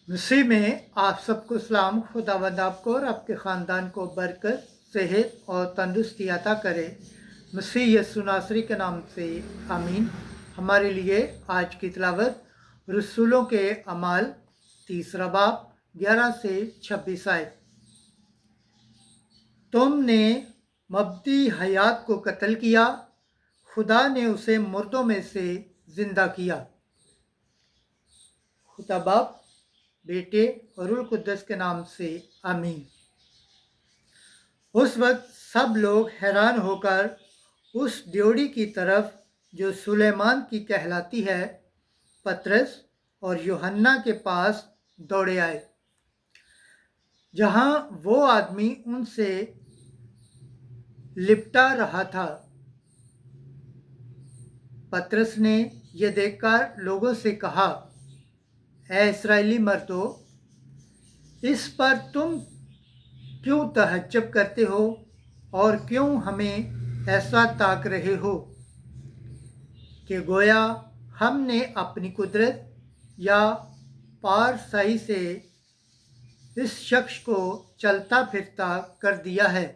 मसीह में आप सबको सलाम। खुदावंद आपको और आपके ख़ानदान को बरकत, सेहत और तंदुरुस्ती अता करे। मसीह यीशु नासरी के नाम से आमीन। हमारे लिए आज की तिलावत रसूलों के अमाल 3 बाब 11 से 26 आयत। तुमने मब्दी हयात को कत्ल किया, खुदा ने उसे मुर्दों में से जिंदा किया। खुदा बाप, बेटे और रूह कुद्दस के नाम से आमीन। उस वक्त सब लोग हैरान होकर उस ड्योढ़ी की तरफ जो सुलेमान की कहलाती है, पतरस और यूहन्ना के पास दौड़े आए, जहां वो आदमी उनसे लिपटा रहा था। पतरस ने यह देखकर लोगों से कहा, ऐ इस्राएली मर्दों, इस पर तुम क्यों तहज्जुब करते हो और क्यों हमें ऐसा ताक रहे हो कि गोया हमने अपनी कुदरत या पारसाई से इस शख्स को चलता फिरता कर दिया है।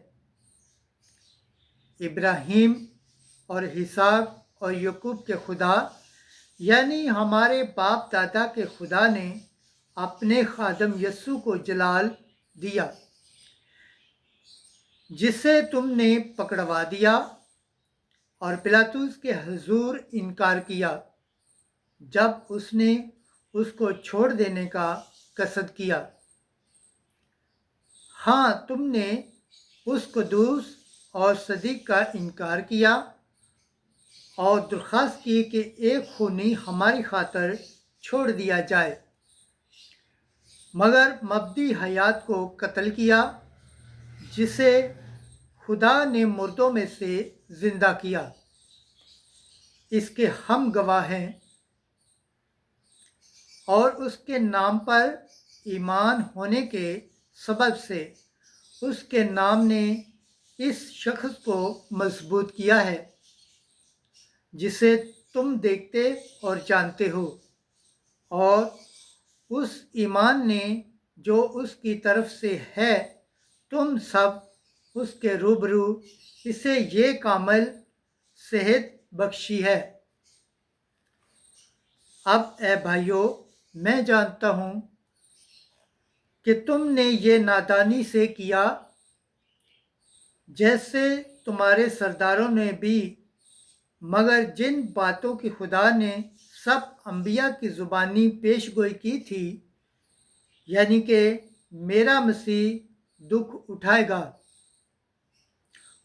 इब्राहिम और इसहाक और याकूब के खुदा यानी हमारे बाप दादा के खुदा ने अपने खादम यस्सु को जलाल दिया, जिसे तुमने पकड़वा दिया और पिलातुस के हुजूर इनकार किया जब उसने उसको छोड़ देने का कसद किया। हाँ, तुमने उस कुद्दूस और सदीक का इनकार किया और दरख्वास्त की कि एक खूनी हमारी खातर छोड़ दिया जाए, मगर मब्दी हयात को कत्ल किया, जिसे खुदा ने मुर्दों में से जिंदा किया। इसके हम गवाह हैं और उसके नाम पर ईमान होने के सबब से उसके नाम ने इस शख्स को मजबूत किया है, जिसे तुम देखते और जानते हो, और उस ईमान ने जो उसकी तरफ से है, तुम सब उसके रूबरू इसे ये कामिल सेहत बख्शी है। अब ए भाइयों, मैं जानता हूँ कि तुमने ये नादानी से किया, जैसे तुम्हारे सरदारों ने भी, मगर जिन बातों की खुदा ने सब अंबिया की ज़ुबानी पेशगोई की थी, यानी कि मेरा मसीह दुख उठाएगा,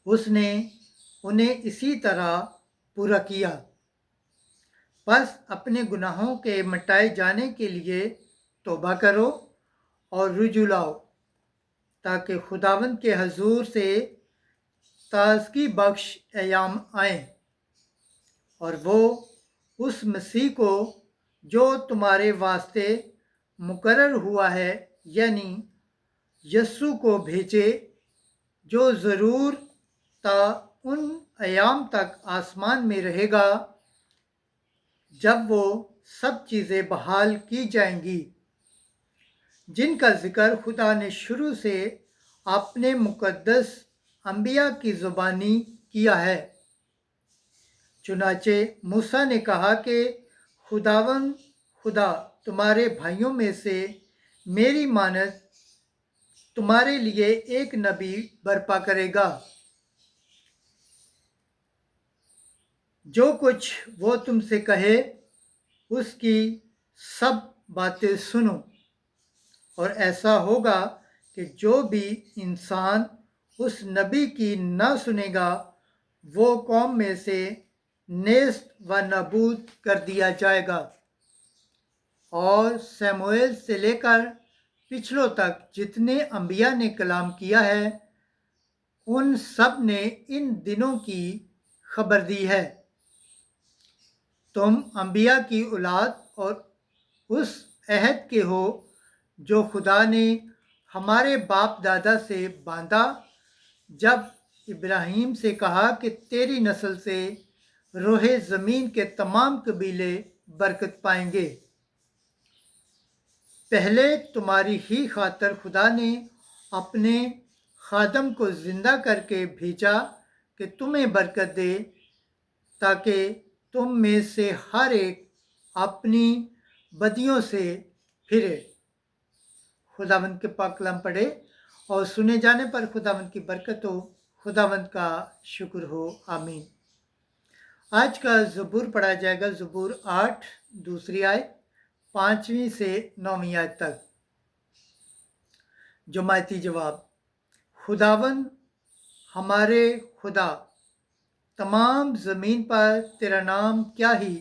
उसने उन्हें इसी तरह पूरा किया। बस अपने गुनाहों के मिटाए जाने के लिए तौबा करो और रुजू लाओ, ताकि खुदावंद के हजूर से ताज़गी बख्श अयाम आए, और वो उस मसीह को जो तुम्हारे वास्ते मुकर्रर हुआ है, यानी यस्सु को भेजे, जो ज़रूर ता उन अयाम तक आसमान में रहेगा जब वो सब चीज़ें बहाल की जाएंगी, जिनका जिक्र खुदा ने शुरू से अपने मुकद्दस अंबिया की ज़ुबानी किया है। चुनाचे मूसा ने कहा कि खुदावन खुदा तुम्हारे भाइयों में से मेरी मानद तुम्हारे लिए एक नबी बर्पा करेगा, जो कुछ वो तुमसे कहे उसकी सब बातें सुनो। और ऐसा होगा कि जो भी इंसान उस नबी की न सुनेगा, वो कौम में से नेस्त व नाबूद कर दिया जाएगा। और शमूएल से लेकर पिछलों तक जितने अंबिया ने कलाम किया है, उन सब ने इन दिनों की खबर दी है। तुम अंबिया की औलाद और उस अहद के हो जो खुदा ने हमारे बाप दादा से बांधा, जब इब्राहिम से कहा कि तेरी नस्ल से रोहे ज़मीन के तमाम कबीले बरकत पाएंगे। पहले तुम्हारी ही खातर खुदा ने अपने खादम को जिंदा करके भेजा कि तुम्हें बरकत दे, ताकि तुम में से हर एक अपनी बदियों से फिरे। खुदावंद के पाक कलाम पढ़े और सुने जाने पर खुदावंद की बरकत हो, खुदावंद का शुक्र हो, आमीन। आज का ज़बूर पढ़ा जाएगा, ज़बूर 8 दूसरी आयत 5वीं से 9वीं आयत तक। जमायती जवाब। खुदावंद हमारे खुदा, तमाम ज़मीन पर तेरा नाम क्या ही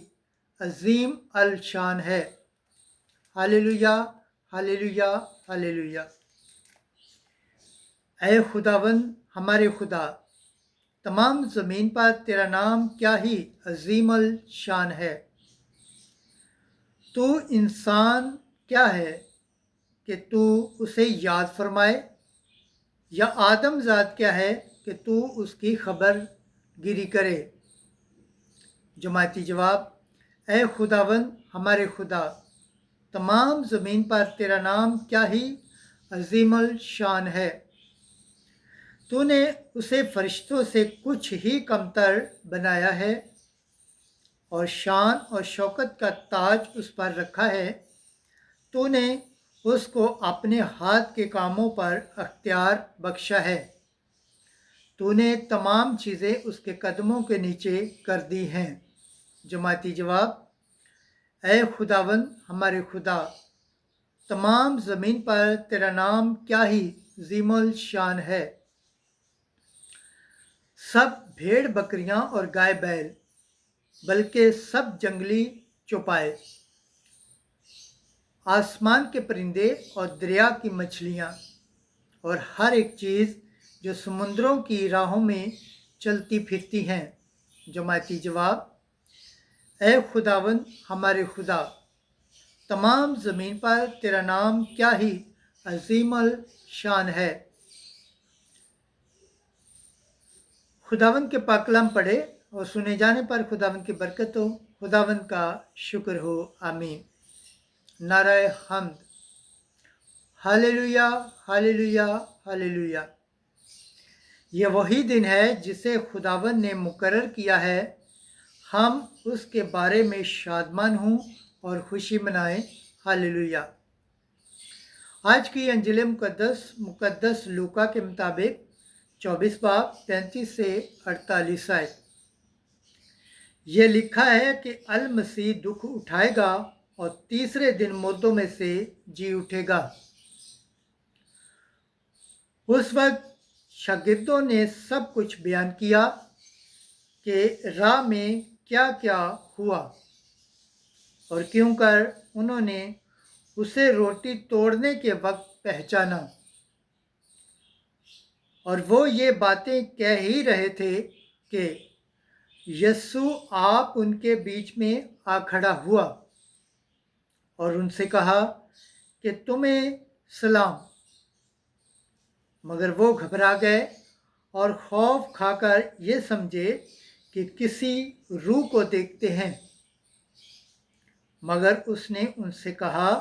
अजीम अल शान है। Hallelujah, hallelujah, hallelujah. ऐ खुदावंद हमारे खुदा, तमाम ज़मीन पर तेरा नाम क्या ही अजीम अल शान है। तू इंसान क्या है कि तू उसे याद फरमाए, या आदमजात क्या है कि तू उसकी खबर गिरी करे। जमायती जवाब। ऐ खुदावंद हमारे खुदा, तमाम ज़मीन पर तेरा नाम क्या ही अजीमल शान है। तूने उसे फरिश्तों से कुछ ही कमतर बनाया है और शान और शौकत का ताज उस पर रखा है। तूने उसको अपने हाथ के कामों पर अख्तियार बख्शा है। तूने तमाम चीज़ें उसके कदमों के नीचे कर दी हैं। जमाती जवाब। ऐ खुदावंद हमारे खुदा, तमाम ज़मीन पर तेरा नाम क्या ही ज़ीमुल शान है। सब भेड़ बकरियां और गाय बैल, बल्कि सब जंगली चौपाए, आसमान के परिंदे और दरिया की मछलियां और हर एक चीज़ जो समुद्रों की राहों में चलती फिरती हैं। जमाती जवाब। ऐ खुदावंद हमारे खुदा, तमाम ज़मीन पर तेरा नाम क्या ही अजीमल शान है। खुदावंद के पाक कलाम पढ़े और सुने जाने पर खुदावंद की बरकत हो, खुदावंद का शुक्र हो, आमीन। नाराए हम्द। Hallelujah, hallelujah, hallelujah. यह वही दिन है जिसे खुदावंद ने मुकर्रर किया है। हम उसके बारे में शादमान हों और खुशी मनाएं। हालेलुया। आज की अंजिल मुकद्दस लूका के मुताबिक 24 बाब 33 से 48 आयत। ये लिखा है कि अल मसीह दुख उठाएगा और तीसरे दिन मुर्दों में से जी उठेगा। उस वक्त शागिर्दों ने सब कुछ बयान किया कि राह में क्या क्या हुआ और क्यों कर उन्होंने उसे रोटी तोड़ने के वक्त पहचाना। और वो ये बातें कह ही रहे थे कि यस्सु आप उनके बीच में आ खड़ा हुआ और उनसे कहा कि तुम्हें सलाम। मगर वो घबरा गए और खौफ खाकर ये समझे कि किसी रूह को देखते हैं। मगर उसने उनसे कहा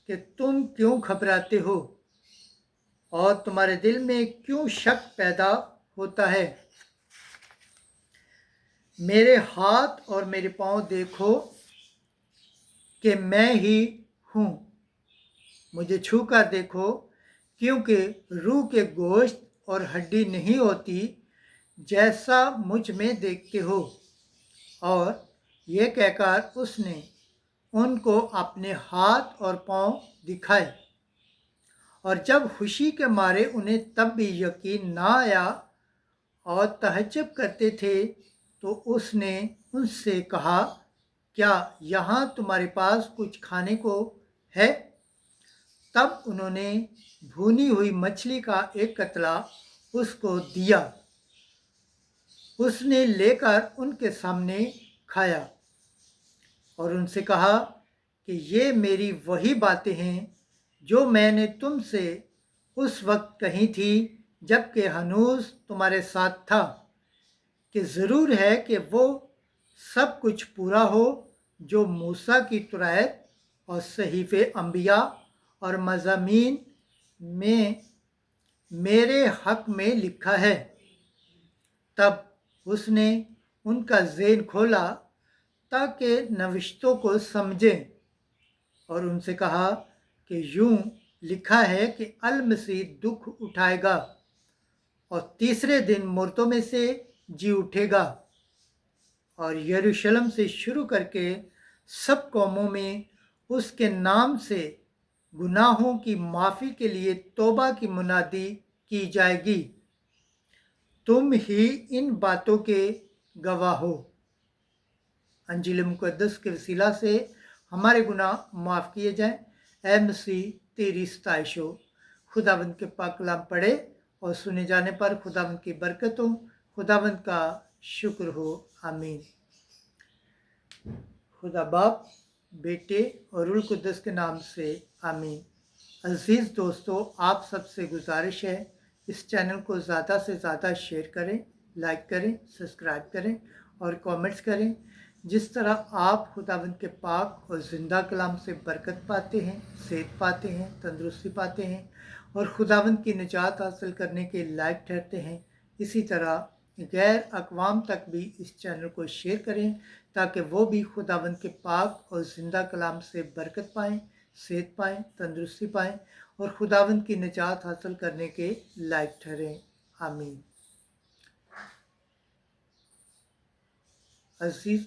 कि तुम क्यों घबराते हो और तुम्हारे दिल में क्यों शक पैदा होता है। मेरे हाथ और मेरे पाँव देखो कि मैं ही हूँ। मुझे छू कर देखो, क्योंकि रूह के गोश्त और हड्डी नहीं होती जैसा मुझ में देखते हो। और ये कहकर उसने उनको अपने हाथ और पाँव दिखाए। और जब खुशी के मारे उन्हें तब भी यकीन ना आया और तहज्जुब करते थे, तो उसने उनसे कहा, क्या यहाँ तुम्हारे पास कुछ खाने को है? तब उन्होंने भुनी हुई मछली का एक कतला उसको दिया। उसने लेकर उनके सामने खाया और उनसे कहा कि ये मेरी वही बातें हैं जो मैंने तुमसे उस वक्त कही थी जबकि हनूस तुम्हारे साथ था, कि ज़रूर है कि वो सब कुछ पूरा हो जो मूसा की तुरायत और सहीफ़े अंबिया और मज़ामीन में मेरे हक़ में लिखा है। तब उसने उनका ज़हन खोला ताकि नविश्तों को समझें और उनसे कहा कि यूं लिखा है कि अल मसीह दुख उठाएगा और तीसरे दिन मुर्दों में से जी उठेगा और यरूशलेम से शुरू करके सब कौमों में उसके नाम से गुनाहों की माफ़ी के लिए तौबा की मुनादी की जाएगी। तुम ही इन बातों के गवाह हो। अंजील मुक़द्दस के वसीला से हमारे गुनाह माफ़ किए जाएं। ऐ मसीह तेरी सताइश हो। खुदावंद के पाक कलाम पढ़े और सुने जाने पर खुदावंद की बरकत हो। खुदावंद का शुक्र हो। आमीन। खुदा बाप, बेटे और रूह कुद्दस के नाम से आमीन। अजीज़ दोस्तों, आप सबसे गुजारिश है इस चैनल को ज़्यादा से ज़्यादा शेयर करें, लाइक करें, सब्सक्राइब करें और कमेंट्स करें। जिस तरह आप खुदावंद के पाक और ज़िंदा कलाम से बरकत पाते हैं, सेहत पाते हैं, तंदुरुस्ती पाते हैं और खुदावंद की निजात हासिल करने के लायक ठहरते हैं, इसी तरह गैर अक़वाम तक भी इस चैनल को शेयर करें ताकि वो भी खुदावंद के पाक और ज़िंदा कलाम से बरकत पाएँ, सेहत पाएँ, तंदुरुस्ती पाएँ और खुदावंद की निजात हासिल करने के लायक ठहरें। आमीन। अज़ीज़